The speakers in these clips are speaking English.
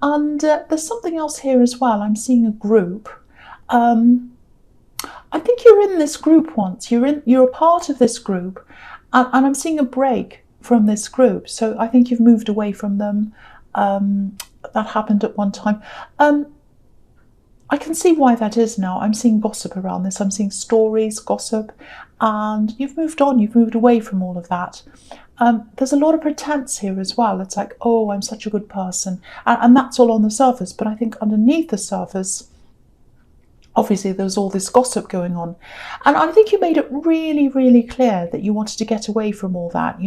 And there's something else here as well. I'm seeing a group. Um, I think you're in this group once. You're a part of this group, and I'm seeing a break from this group. So I think you've moved away from them. Um, that happened at one time. Um, I can see why that is now. I'm seeing gossip around this. I'm seeing stories, gossip, and you've moved on. You've moved away from all of that. There's a lot of pretense here as well. It's like, oh, I'm such a good person. And that's all on the surface. But I think underneath the surface, obviously there was all this gossip going on. And I think you made it really, really clear that you wanted to get away from all that.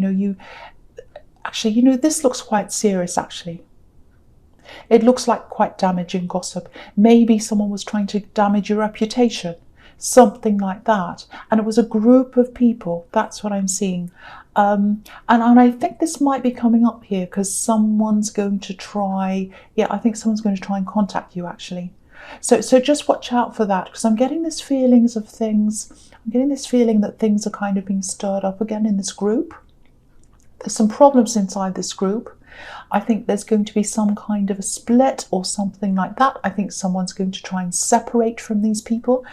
This looks quite serious, actually. It looks like quite damaging gossip. Maybe someone was trying to damage your reputation, something like that. And it was a group of people. That's what I'm seeing. And I think this might be coming up here because someone's going to try, I think someone's going to try and contact you, actually. So just watch out for that, because I'm getting this feelings of things. I'm getting this feeling that things are kind of being stirred up again in this group. There's some problems inside this group. I think there's going to be some kind of a split or something like that. I think someone's going to try and separate from these people.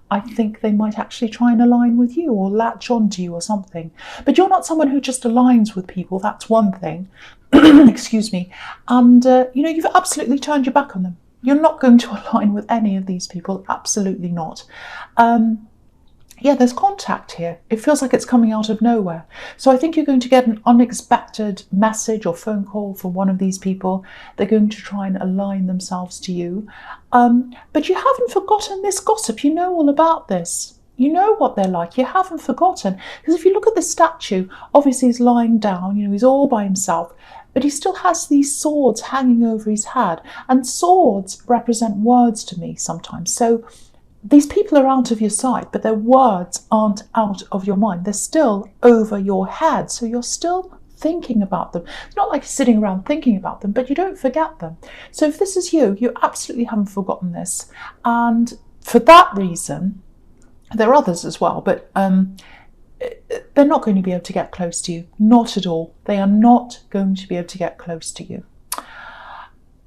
I think they might actually try and align with you or latch onto you or something. But you're not someone who just aligns with people. That's one thing. Excuse me. And, you've absolutely turned your back on them. You're not going to align with any of these people. Absolutely not. There's contact here. It feels like it's coming out of nowhere. So I think you're going to get an unexpected message or phone call from one of these people. They're going to try and align themselves to you. But you haven't forgotten this gossip. You know all about this. You know what they're like. You haven't forgotten. Because if you look at the statue, obviously he's lying down, he's all by himself. But he still has these swords hanging over his head. And swords represent words to me sometimes. So these people are out of your sight, but their words aren't out of your mind. They're still over your head. So you're still thinking about them. It's not like you're sitting around thinking about them, but you don't forget them. So if this is you, you absolutely haven't forgotten this. And for that reason, there are others as well, but they're not going to be able to get close to you. Not at all. They are not going to be able to get close to you.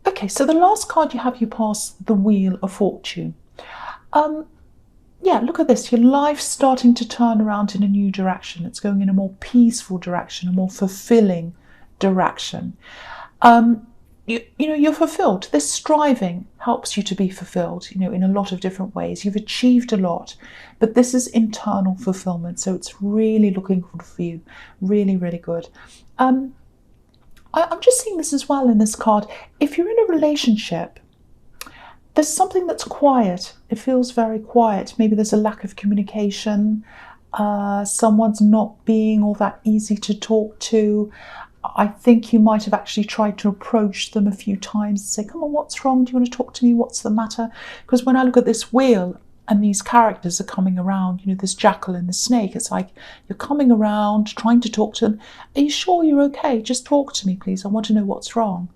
Okay, so the last card you have, you pass the Wheel of Fortune. Look at this. Your life's starting to turn around in a new direction. It's going in a more peaceful direction, a more fulfilling direction. You're fulfilled. This striving helps you to be fulfilled, in a lot of different ways. You've achieved a lot, but this is internal fulfillment. So it's really looking good for you. Really, really good. I'm just seeing this as well in this card. If you're in a relationship, there's something that's quiet. It feels very quiet. Maybe there's a lack of communication. Someone's not being all that easy to talk to. I think you might have actually tried to approach them a few times and say, come on, what's wrong? Do you want to talk to me? What's the matter? Because when I look at this wheel and these characters are coming around, this jackal and the snake, it's like you're coming around trying to talk to them. Are you sure you're okay? Just talk to me, please. I want to know what's wrong.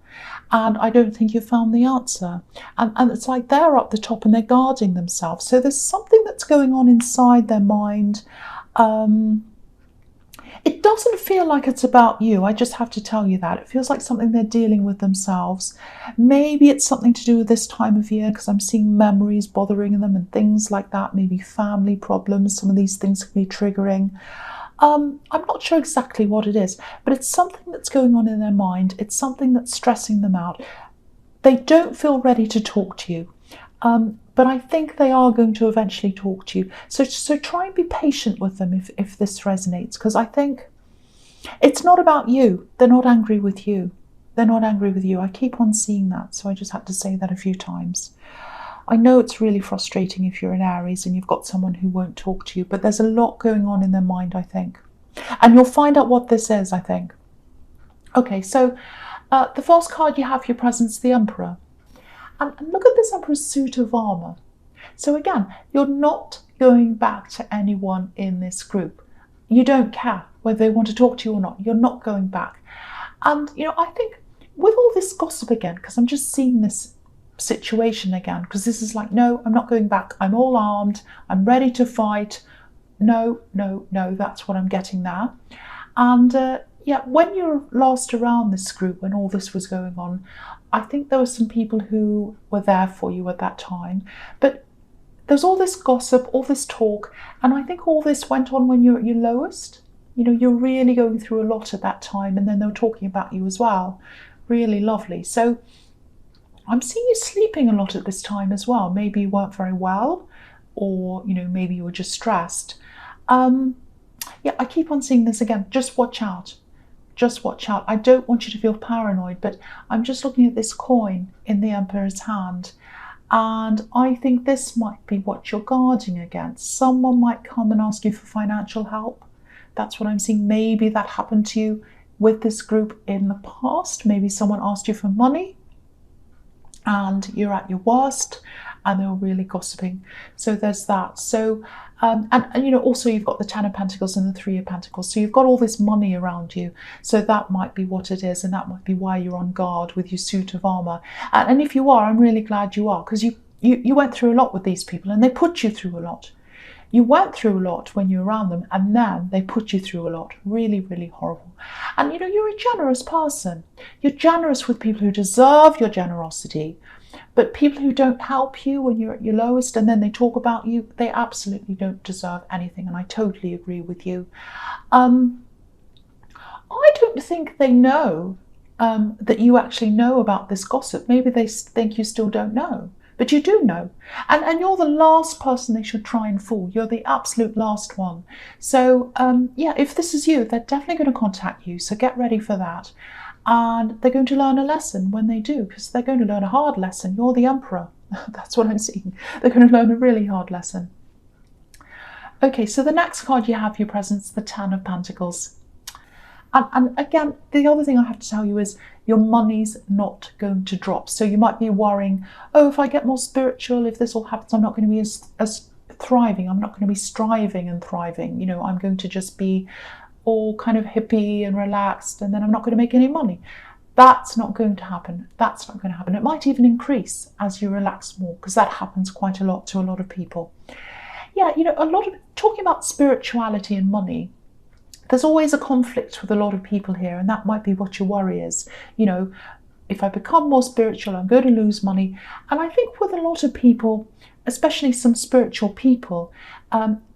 And I don't think you've found the answer. And it's like they're up the top and they're guarding themselves. So there's something that's going on inside their mind. It doesn't feel like it's about you. I just have to tell you that. It feels like something they're dealing with themselves. Maybe it's something to do with this time of year, because I'm seeing memories bothering them and things like that. Maybe family problems. Some of these things can be triggering. I'm not sure exactly what it is, but it's something that's going on in their mind. It's something that's stressing them out. They don't feel ready to talk to you, but I think they are going to eventually talk to you. So try and be patient with them if this resonates, because I think it's not about you. They're not angry with you. They're not angry with you. I keep on seeing that, so I just had to say that a few times. I know it's really frustrating if you're an Aries and you've got someone who won't talk to you, but there's a lot going on in their mind, I think. And you'll find out what this is, I think. Okay, so the first card you have for your presence, the Emperor. And look at this Emperor's suit of armour. So again, you're not going back to anyone in this group. You don't care whether they want to talk to you or not. You're not going back. And, I think with all this gossip again, because I'm just seeing this situation again, because this is like, no, I'm not going back. I'm all armed. I'm ready to fight. No, that's what I'm getting there. And Yeah, when you're last around this group, when all this was going on, I think there were some people who were there for you at that time. But there's all this gossip, all this talk, and I think all this went on when you're at your lowest. You're really going through a lot at that time, and then they were talking about you as well. Really lovely. So I'm seeing you sleeping a lot at this time as well. Maybe you weren't very well, or maybe you were just stressed. Yeah, I keep on seeing this again. Just watch out. Just watch out. I don't want you to feel paranoid, but I'm just looking at this coin in the Emperor's hand, and I think this might be what you're guarding against. Someone might come and ask you for financial help. That's what I'm seeing. Maybe that happened to you with this group in the past. Maybe someone asked you for money and you're at your worst and they were really gossiping. So there's that. So and also you've got the Ten of Pentacles and the Three of Pentacles, so you've got all this money around you. So that might be what it is, and that might be why you're on guard with your suit of armor. And if you are, I'm really glad you are, because you went through a lot with these people, and they put you through a lot. You went through a lot when you were around them, and then they put you through a lot. Really, really horrible. And you're a generous person. You're generous with people who deserve your generosity. But people who don't help you when you're at your lowest and then they talk about you, they absolutely don't deserve anything. And I totally agree with you. I don't think they know that you actually know about this gossip. Maybe they think you still don't know. But you do know. And you're the last person they should try and fool. You're the absolute last one. So, yeah, if this is you, they're definitely going to contact you. So get ready for that. And they're going to learn a lesson when they do, because they're going to learn a hard lesson. You're the Emperor. That's what I'm seeing. They're going to learn a really hard lesson. Okay, so the next card you have for your presence, the Ten of Pentacles. And again, the other thing I have to tell you is your money's not going to drop. So you might be worrying, oh, if I get more spiritual, if this all happens, I'm not going to be as thriving. I'm not going to be striving and thriving. I'm going to just be all kind of hippie and relaxed, and then I'm not going to make any money. That's not going to happen. That's not going to happen. It might even increase as you relax more, because that happens quite a lot to a lot of people. Yeah, a lot of talking about spirituality and money, there's always a conflict with a lot of people here, and that might be what your worry is. If I become more spiritual, I'm going to lose money. And I think with a lot of people, especially some spiritual people,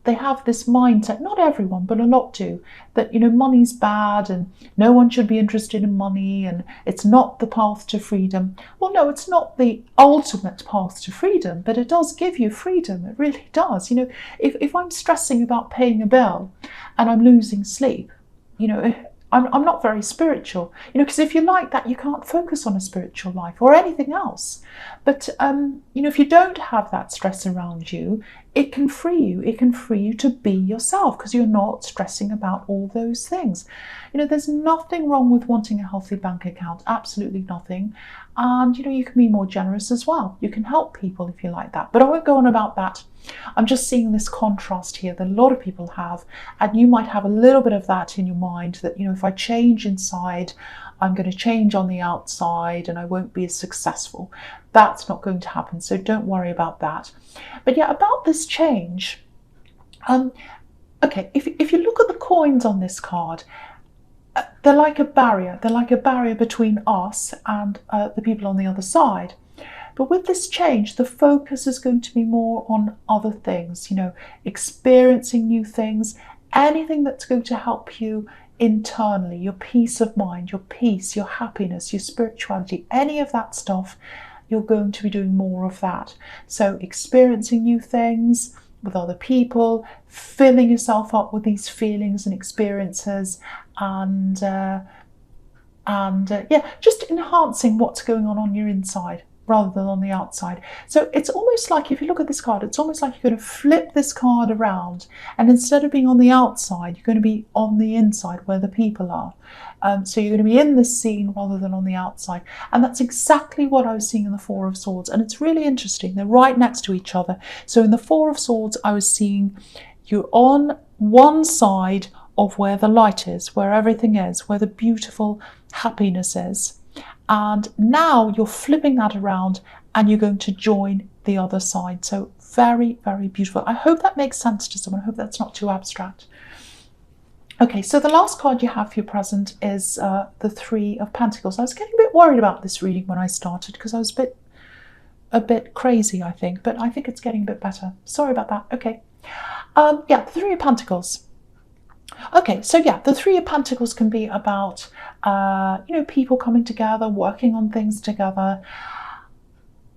they have this mindset, not everyone, but a lot do, that, money's bad and no one should be interested in money and it's not the path to freedom. Well, no, it's not the ultimate path to freedom, but it does give you freedom. It really does. If I'm stressing about paying a bill and I'm losing sleep, I'm not very spiritual, because if you're like that, you can't focus on a spiritual life or anything else. But, if you don't have that stress around you, it can free you. It can free you to be yourself, because you're not stressing about all those things. There's nothing wrong with wanting a healthy bank account, absolutely nothing. And, you can be more generous as well. You can help people if you like that. But I won't go on about that. I'm just seeing this contrast here that a lot of people have, and you might have a little bit of that in your mind, that, if I change inside, I'm going to change on the outside and I won't be as successful. That's not going to happen, so don't worry about that. But yeah, about this change, okay, if you look at the coins on this card, they're like a barrier. They're like a barrier between us and the people on the other side. But with this change, the focus is going to be more on other things, experiencing new things, anything that's going to help you internally, your peace of mind, your peace, your happiness, your spirituality, any of that stuff, you're going to be doing more of that. So experiencing new things with other people, filling yourself up with these feelings and experiences, and yeah, just enhancing what's going on your inside rather than on the outside. So it's almost like, if you look at this card, it's almost like you're going to flip this card around, and instead of being on the outside, you're going to be on the inside where the people are. So you're going to be in this scene rather than on the outside. And that's exactly what I was seeing in the Four of Swords. And it's really interesting. They're right next to each other. So in the Four of Swords, I was seeing you're on one side of where the light is, where everything is, where the beautiful happiness is. And now you're flipping that around and you're going to join the other side. So very, very beautiful. I hope that makes sense to someone. I hope that's not too abstract. Okay, so the last card you have for your present is the Three of Pentacles. I was getting a bit worried about this reading when I started because I was a bit crazy, I think, but I think it's getting a bit better. Sorry about that. Okay. Yeah, the Three of Pentacles. Okay, so yeah, the Three of Pentacles can be about, people coming together, working on things together.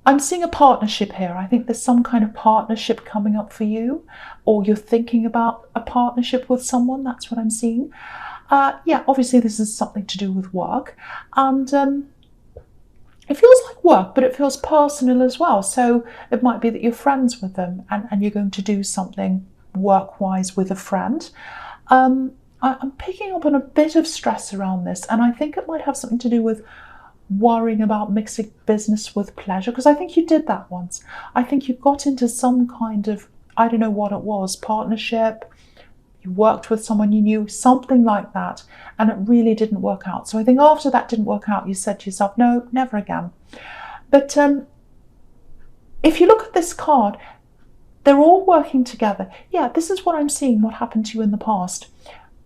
I'm seeing a partnership here. I think there's some kind of partnership coming up for you, or you're thinking about a partnership with someone. That's what I'm seeing. Yeah, obviously this is something to do with work, and it feels like work, but it feels personal as well. So it might be that you're friends with them, and you're going to do something work-wise with a friend. I'm picking up on a bit of stress around this, and I think it might have something to do with worrying about mixing business with pleasure, because I think you did that once. I think you got into some kind of, I don't know what it was, partnership, you worked with someone you knew, something like that, and it really didn't work out. So I think after that didn't work out, you said to yourself, no, never again. But if you look at this card, they're all working together. Yeah, this is what I'm seeing, what happened to you in the past.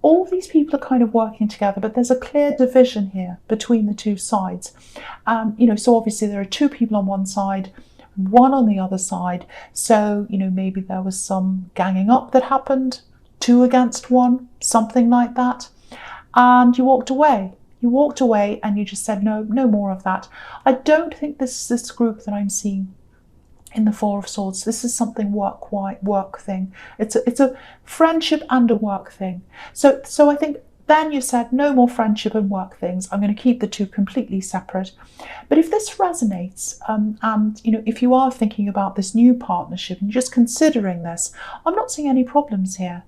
All these people are kind of working together, but there's a clear division here between the two sides. So obviously there are two people on one side, one on the other side. So, maybe there was some ganging up that happened, 2 against 1, something like that. And you walked away. You walked away and you just said, no more of that. I don't think this group that I'm seeing in the Four of Swords, this is something work thing. It's a friendship and a work thing. So I think then you said no more friendship and work things. I'm going to keep the two completely separate. But if this resonates, and if you are thinking about this new partnership and just considering this, I'm not seeing any problems here.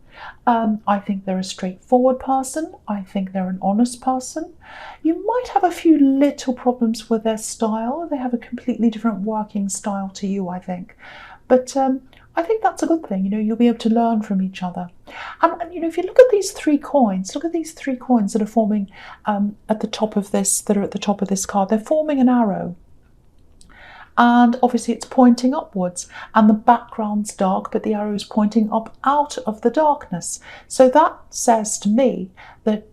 I think they're a straightforward person. I think they're an honest person. You might have a few little problems with their style. They have a completely different working style to you, I think. But I think that's a good thing. You'll be able to learn from each other. And if you look at these 3 coins, look at these 3 coins that are forming at the top of this card. They're forming an arrow. And obviously it's pointing upwards, and the background's dark, but the arrow is pointing up out of the darkness. So that says to me that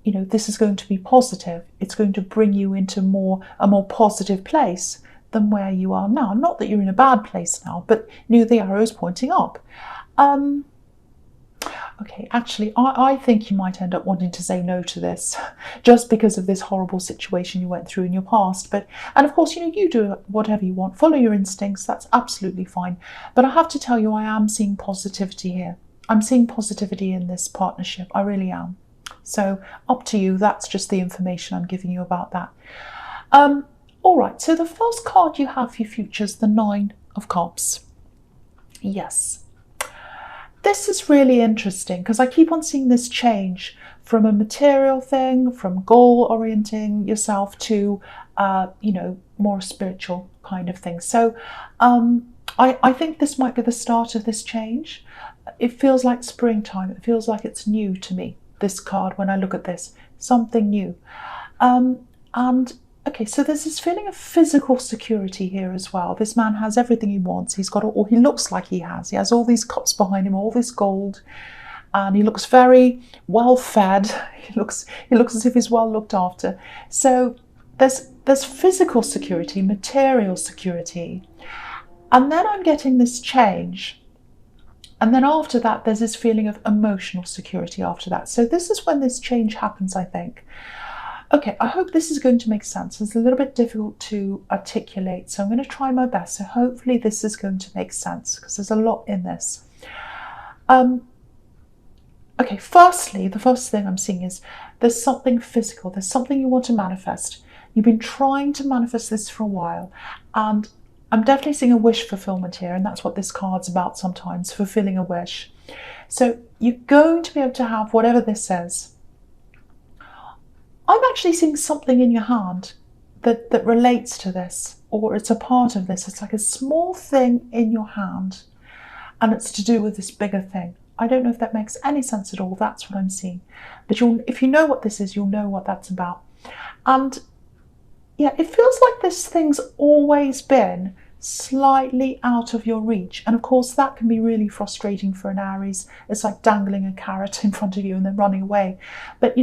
this is going to be positive. It's going to bring you into a more positive place than where you are now. Not that you're in a bad place now, but the arrow is pointing up. Okay, actually, I think you might end up wanting to say no to this just because of this horrible situation you went through in your past. And of course, you do whatever you want, follow your instincts, that's absolutely fine. But I have to tell you, I am seeing positivity here. I'm seeing positivity in this partnership, I really am. So up to you, that's just the information I'm giving you about that. All right, so the first card you have for your future is the Nine of Cups. Yes. This is really interesting because I keep on seeing this change from a material thing, from goal orienting yourself to, more spiritual kind of thing. So I think this might be the start of this change. It feels like springtime. It feels like it's new to me, this card, when I look at this, something new. Okay, so there's this feeling of physical security here as well. This man has everything he wants. He's got all, he looks like he has. He has all these cups behind him, all this gold, and he looks very well fed. He looks as if he's well looked after. So there's physical security, material security, and then I'm getting this change. And then after that, there's this feeling of emotional security after that. So this is when this change happens, I think. Okay, I hope this is going to make sense. It's a little bit difficult to articulate, so I'm going to try my best. So hopefully this is going to make sense, because there's a lot in this. Okay, firstly, the first thing I'm seeing is there's something physical. There's something you want to manifest. You've been trying to manifest this for a while, and I'm definitely seeing a wish fulfillment here, and that's what this card's about sometimes, fulfilling a wish. So you're going to be able to have whatever this says. I'm actually seeing something in your hand that relates to this, or it's a part of this. It's like a small thing in your hand, and it's to do with this bigger thing. I don't know if that makes any sense at all. That's what I'm seeing. But if you know what this is, you'll know what that's about. And yeah, it feels like this thing's always been slightly out of your reach. And of course, that can be really frustrating for an Aries. It's like dangling a carrot in front of you and then running away. But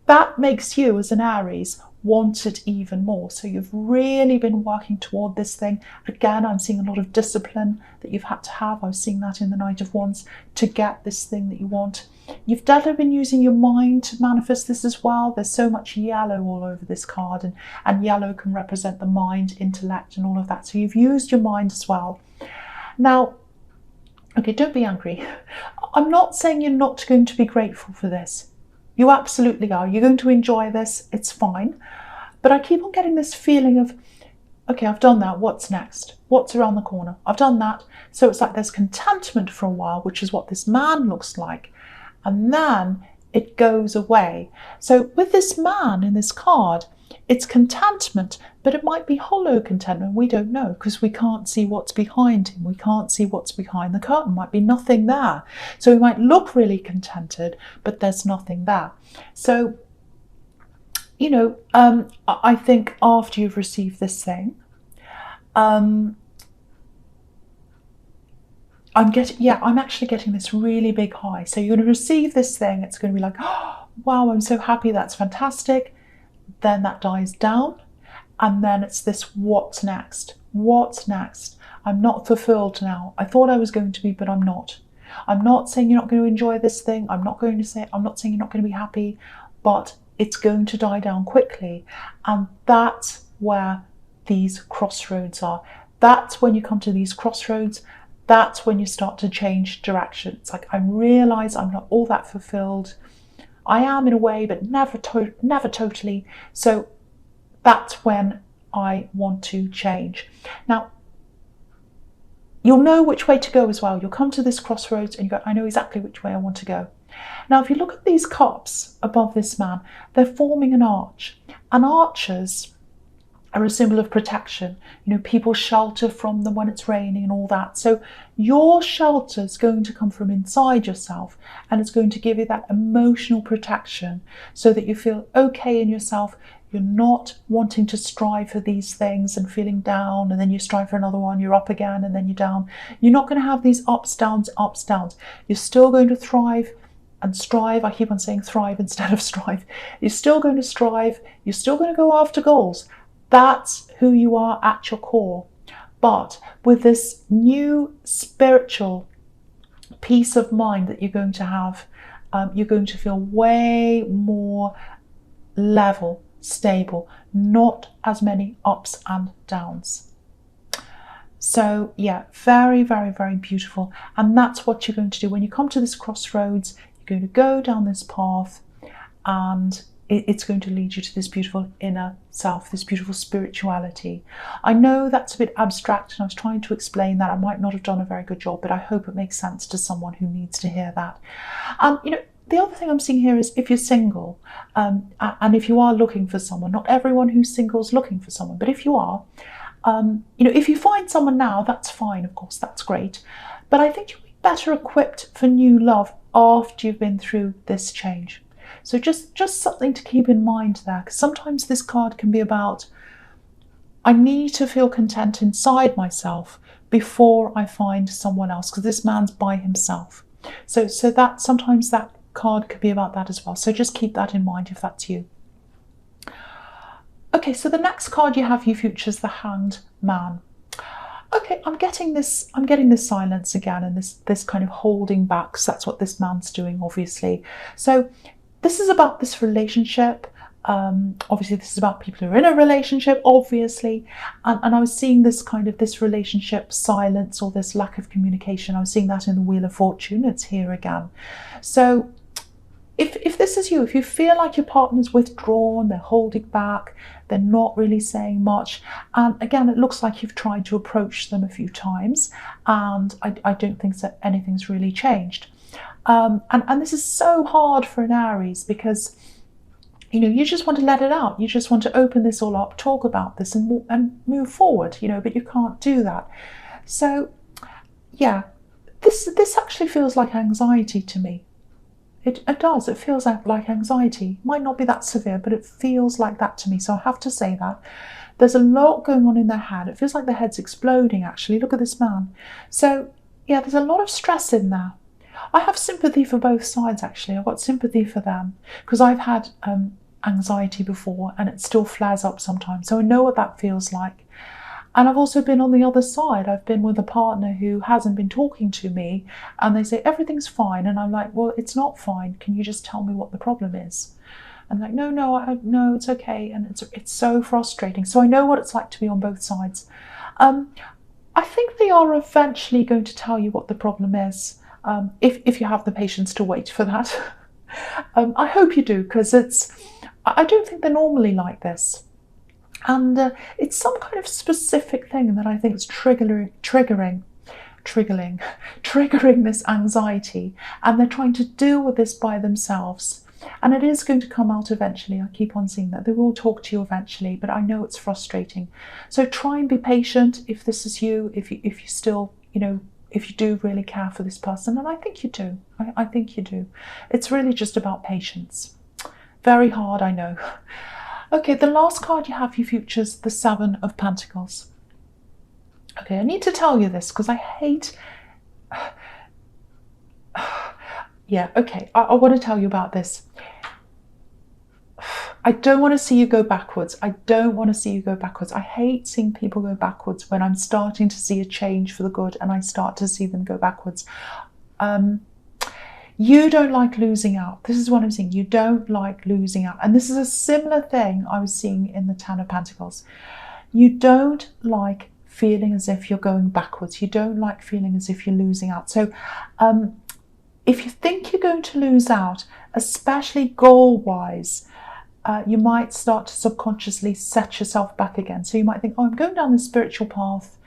that makes you as an Aries want it even more. So you've really been working toward this thing. Again, I'm seeing a lot of discipline that you've had to have. I was seeing that in the Knight of Wands to get this thing that you want. You've definitely been using your mind to manifest this as well. There's so much yellow all over this card, and yellow can represent the mind, intellect, and all of that. So you've used your mind as well. Now, okay, don't be angry. I'm not saying you're not going to be grateful for this. You absolutely are. You're going to enjoy this. It's fine. But I keep on getting this feeling of, okay, I've done that. What's next? What's around the corner? I've done that. So it's like there's contentment for a while, which is what this man looks like. And then it goes away. So with this man in this card, it's contentment, but it might be hollow contentment. We don't know because we can't see what's behind him. We can't see what's behind the curtain. Might be nothing there. So he might look really contented, but there's nothing there. So, I think after you've received this thing, I'm actually getting this really big high. So you're going to receive this thing. It's going to be like, oh, wow, I'm so happy. That's fantastic. Then that dies down. And then it's this, what's next? What's next? I'm not fulfilled now. I thought I was going to be, but I'm not. I'm not saying you're not going to enjoy this thing. I'm not saying you're not going to be happy, but it's going to die down quickly. And that's where these crossroads are. That's when you come to these crossroads. That's when you start to change direction. It's like, I realize I'm not all that fulfilled. I am in a way, but never totally. So that's when I want to change. Now, you'll know which way to go as well. You'll come to this crossroads and you go, I know exactly which way I want to go. Now, if you look at these cups above this man, they're forming an arch. And arches are a symbol of protection. People shelter from them when it's raining and all that. So your shelter is going to come from inside yourself, and it's going to give you that emotional protection so that you feel okay in yourself. You're not wanting to strive for these things and feeling down, and then you strive for another one, you're up again, and then you're down. You're not going to have these ups, downs, ups, downs. You're still going to thrive and strive. I keep on saying thrive instead of strive. You're still going to strive. You're still going to go after goals. That's who you are at your core. But with this new spiritual peace of mind that you're going to have, you're going to feel way more level, stable, not as many ups and downs. So yeah, very, very, very beautiful. And that's what you're going to do when you come to this crossroads. You're going to go down this path, and it's going to lead you to this beautiful inner self, this beautiful spirituality. I know that's a bit abstract, and I was trying to explain that. I might not have done a very good job, but I hope it makes sense to someone who needs to hear that. The other thing I'm seeing here is if you're single, and if you are looking for someone, not everyone who's single is looking for someone, but if you are, if you find someone now, that's fine, of course, that's great. But I think you'll be better equipped for new love after you've been through this change. So just something to keep in mind there, because sometimes this card can be about, I need to feel content inside myself before I find someone else, because this man's by himself. So that sometimes that card could be about that as well. So just keep that in mind if that's you. Okay, so the next card you have for your future is the Hanged Man. Okay, I'm getting this silence again, and this kind of holding back, because that's what this man's doing, obviously. So this is about this relationship. Obviously, this is about people who are in a relationship, obviously. And I was seeing this relationship silence, or this lack of communication. I was seeing that in the Wheel of Fortune. It's here again. So if this is you, if you feel like your partner's withdrawn, they're holding back, they're not really saying much, and again, it looks like you've tried to approach them a few times, and I don't think that anything's really changed. And this is so hard for an Aries, because you just want to let it out. You just want to open this all up, talk about this, and move forward. But you can't do that. So yeah, this actually feels like anxiety to me. It does. It feels like anxiety. Might not be that severe, but it feels like that to me. So I have to say that. There's a lot going on in their head. It feels like their head's exploding, actually. Look at this man. So, yeah, there's a lot of stress in there. I have sympathy for both sides, actually. I've got sympathy for them because I've had anxiety before and it still flares up sometimes. So I know what that feels like. And I've also been on the other side. I've been with a partner who hasn't been talking to me and they say, everything's fine. And I'm like, well, it's not fine. Can you just tell me what the problem is? And like, no, it's okay. And it's so frustrating. So I know what it's like to be on both sides. I think they are eventually going to tell you what the problem is, if you have the patience to wait for that. I hope you do, because I don't think they're normally like this. And it's some kind of specific thing that I think is triggering this anxiety, and they're trying to deal with this by themselves. And it is going to come out eventually. I keep on seeing that. They will talk to you eventually, but I know it's frustrating. So try and be patient if this is you, if you still, if you do really care for this person, and I think you do. I think you do. It's really just about patience. Very hard, I know. Okay, the last card you have, you features the Seven of Pentacles. Okay, I need to tell you this because I hate... Yeah, okay, I want to tell you about this. I don't want to see you go backwards. I don't want to see you go backwards. I hate seeing people go backwards when I'm starting to see a change for the good and I start to see them go backwards. You don't like losing out. This is what I'm seeing. You don't like losing out. And this is a similar thing I was seeing in the Ten of Pentacles. You don't like feeling as if you're going backwards. You don't like feeling as if you're losing out. So if you think you're going to lose out, especially goal-wise, you might start to subconsciously set yourself back again. So you might think, oh, I'm going down the spiritual path.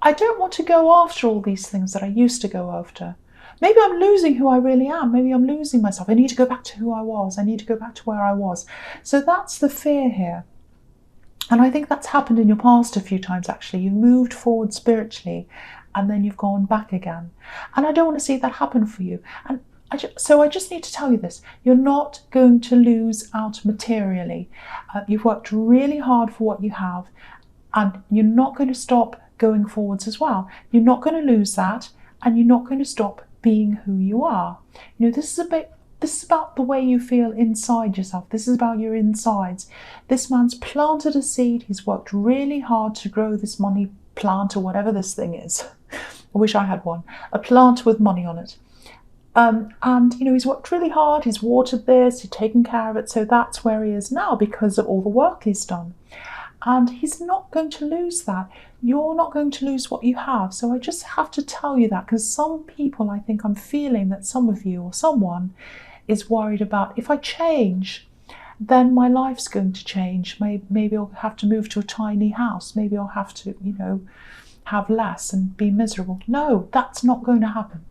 I don't want to go after all these things that I used to go after. Maybe I'm losing who I really am. Maybe I'm losing myself. I need to go back to who I was. I need to go back to where I was. So that's the fear here. And I think that's happened in your past a few times, actually. You've moved forward spiritually and then you've gone back again. And I don't want to see that happen for you. And so I just need to tell you this. You're not going to lose out materially. You've worked really hard for what you have, and you're not going to stop going forwards as well. You're not going to lose that, and you're not going to stop being who you are. This is about the way you feel inside yourself. This is about your insides. This man's planted a seed. He's worked really hard to grow this money plant, or whatever this thing is. I wish I had one. A plant with money on it. And he's worked really hard. He's watered this. He's taken care of it. So that's where he is now because of all the work he's done. And he's not going to lose that. You're not going to lose what you have. So I just have to tell you that, because some people, I think I'm feeling that some of you or someone is worried about, if I change, then my life's going to change. Maybe I'll have to move to a tiny house. Maybe I'll have to, have less and be miserable. No, that's not going to happen.